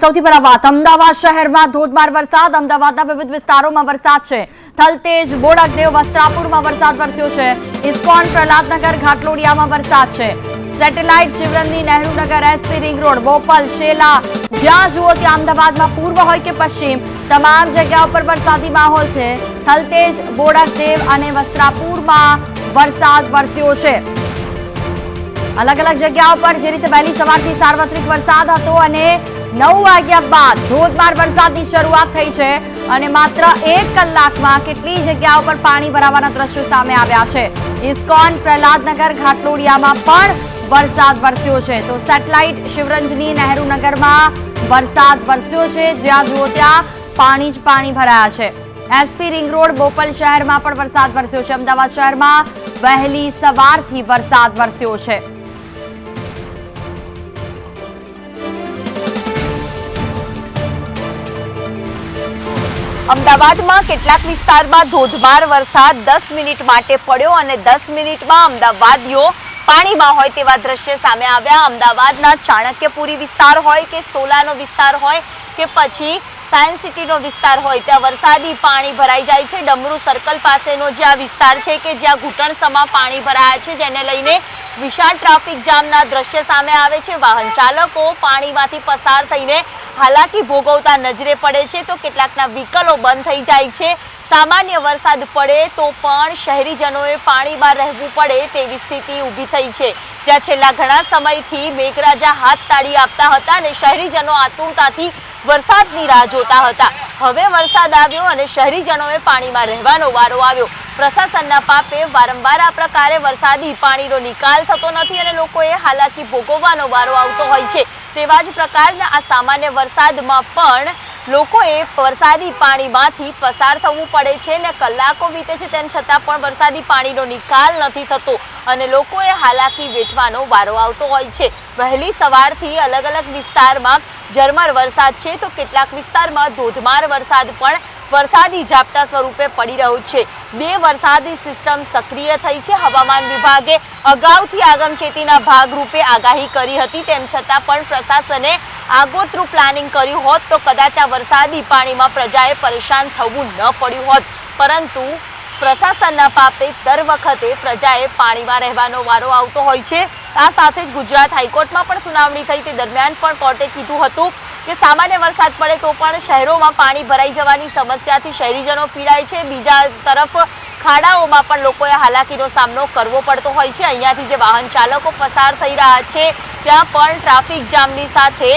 સૌથી પહેલા વાત અમદાવાદ શહેરમાં ધોધમાર વરસાદ અમદાવાદના વિવિધ વિસ્તારોમાં વરસાદ છે થલતેજ બોડકદેવ વસ્ત્રાપુરમાં વરસાદ વરસ્યો છે ઇસ્કોન પ્રહલાદનગર ઘાટલોડિયામાં વરસાદ છે સેટેલાઇટ શિવરંગની Nehrunagar SP ring road Bopal Shela જ્યાં જુઓ ત્યાં અમદાવાદમાં પૂર્વ હોય કે પશ્ચિમ તમામ જગ્યાઓ પર વરસાદી માહોલ છે થલતેજ બોડકદેવ અને વસ્ત્રાપુરમાં વરસાદ વરસ્યો છે अलग अलग जगहों पर जे रीते वहेली सवारथी सार्वत्रिक वरसाद हतो अने 9 वाग्या बाद धोधमार वरसादनी शरूआत थई छे अने मात्र 1 कलाकमां केटली जग्याओं पर पाणी भरावाना दृश्यो सामे आव्या छे इस्कोन प्रहलादनगर घाटलोडियामां पण वरसाद वरस्यो छे तो सेटेलाइट शिवरंजनी नहेरुनगरमां वरसाद वरस्यो छे ज्यां जुओ त्यां पाणी ज पाणी भराया छे एसपी रिंग रोड बोपल शहेरमां पण वरसाद वरस्यो छे अमदावाद शहेरमां वहेली सवारथी वरसाद वरस्यो छे અમદાવાદમાં કેટલાક વિસ્તારમાં ધોધમાર વરસાદ 10 મિનિટ માટે પડ્યો અને 10 મિનિટમાં અમદાવાદીઓ પાણીમાં હોય તેવા દ્રશ્ય સામે આવ્યા અમદાવાદના ચાણક્યપુરી વિસ્તાર હોય કે સોલાનો વિસ્તાર હોય કે પછી સાયન્સ સિટીનો વિસ્તાર હોય ત્યાં વરસાદી પાણી ભરાઈ જાય છે ડમરૂ સર્કલ પાસેનો જે આ વિસ્તાર છે કે જ્યાં ઘૂંટણસમાં પાણી ભરાયા છે જેને લઈને વિશાળ ટ્રાફિક જામના દ્રશ્ય સામે આવે છે વાહન ચાલકો પાણીમાંથી પસાર થઈને હાલાકી ભોગવતા નજરે પડે છે તો કેટલાકના વ્હીકલો બંધ થઈ જાય છે સામાન્ય વરસાદ પડે તો પણ શહેરીજનોએ પાણીમાં રહેવું પડે તેવી સ્થિતિ ઊભી થઈ છે જ્યાં છેલ્લા ઘણા સમયથી મેઘરાજા હાથ તાળી આપતા હતા અને શહેરીજનો આતુરતાથી વરસાદની રાહ જોતા હતા હવે વરસાદ આવ્યો અને શહેરીજનોએ પાણીમાં રહેવાનો વારો આવ્યો પ્રશાસનના પાપે વારંવાર આ પ્રકારે વરસાદી પાણીનો નિકાલ થતો નથી અને લોકોએ હાલાકી ભોગવવાનો વારો આવતો હોય છે તેવા જ પ્રકારના આ સામાન્ય વરસાદમાં પણ લોકોએ વરસાદી પાણીમાંથી પસાર થવું પડે છે ને કલાકો વીતે છે તેમ છતાં પણ વરસાદી પાણીનો નિકાલ નથી થતો અને લોકોએ હાલાકી વેઠવાનો વારો આવતો હોય છે વહેલી સવારથી અલગ અલગ વિસ્તારમાં ઝરમર વરસાદ છે તો કેટલાક વિસ્તારમાં ધોધમાર વરસાદ પણ વરસાદી ઝાપટા સ્વરૂપે પડી રહ્યો છે બે વરસાદી સિસ્ટમ સક્રિય થઈ છે હવામાન વિભાગે અગાઉથી આગમચેતીના ભાગરૂપે આગાહી કરી હતી તેમ છતાં પણ પ્રશાસને આગોતરું પ્લાનિંગ કર્યું હોત તો કદાચ આ વરસાદી પાણીમાં પ્રજાએ પરેશાન થવું ન પડ્યું હોત પરંતુ પ્રશાસનના પાપે દર વખતે પ્રજાએ પાણીમાં રહેવાનો વારો આવતો હોય છે આ સાથે જ ગુજરાત હાઈકોર્ટમાં પણ સુનાવણી થઈ તે દરમિયાન પણ કોર્ટે કીધું હતું કે સામાન્ય વરસાદ પડે તો પણ શહેરોમાં પાણી ભરાઈ જવાની સમસ્યાથી શહેરીજનો પીડાય છે બીજા તરફ ખાડાઓમાં પણ લોકોએ હાલાકીનો સામનો કરવો પડતો હોય છે અહીંયાથી જે વાહન ચાલકો પસાર થઈ રહ્યા છે ત્યાં પણ ટ્રાફિક જામની સાથે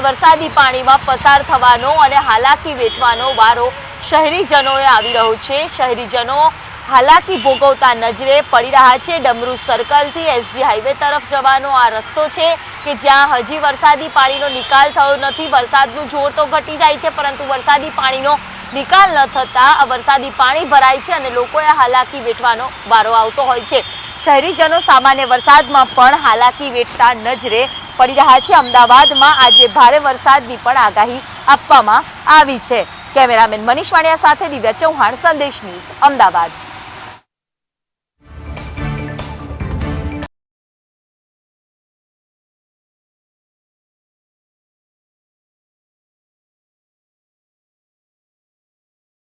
વરસાદી પાણીમાં પસાર થવાનો અને હાલાકી વેઠવાનો વારો શહેરીજનોએ આવી રહ્યો છે શહેરીજનો હાલાકી ભોગવતા નજરે પડી રહ્યા છે ડમરૂ સર્કલથી એસજી હાઈવે તરફ જવાનો આ રસ્તો છે કે જ્યાં હજી વરસાદી પાણીનો નિકાલ થયો નથી વરસાદનું જોર તો ઘટી જાય છે પરંતુ વરસાદી પાણીનો નિકાલ ન થતા આ વરસાદી પાણી ભરાય છે અને લોકોએ હાલાકી વેઠવાનો વારો આવતો હોય છે શહેરીજનો સામાન્ય વરસાદમાં પણ હાલાકી વેઠતા નજરે પડી રહ્યા છે અમદાવાદમાં આજે ભારે વરસાદની પણ આગાહી આપવામાં આવી છે કેમેરામેન મનીષ વાણિયા સાથે દિવ્યા ચૌહાણ સંદેશ ન્યૂઝ અમદાવાદ।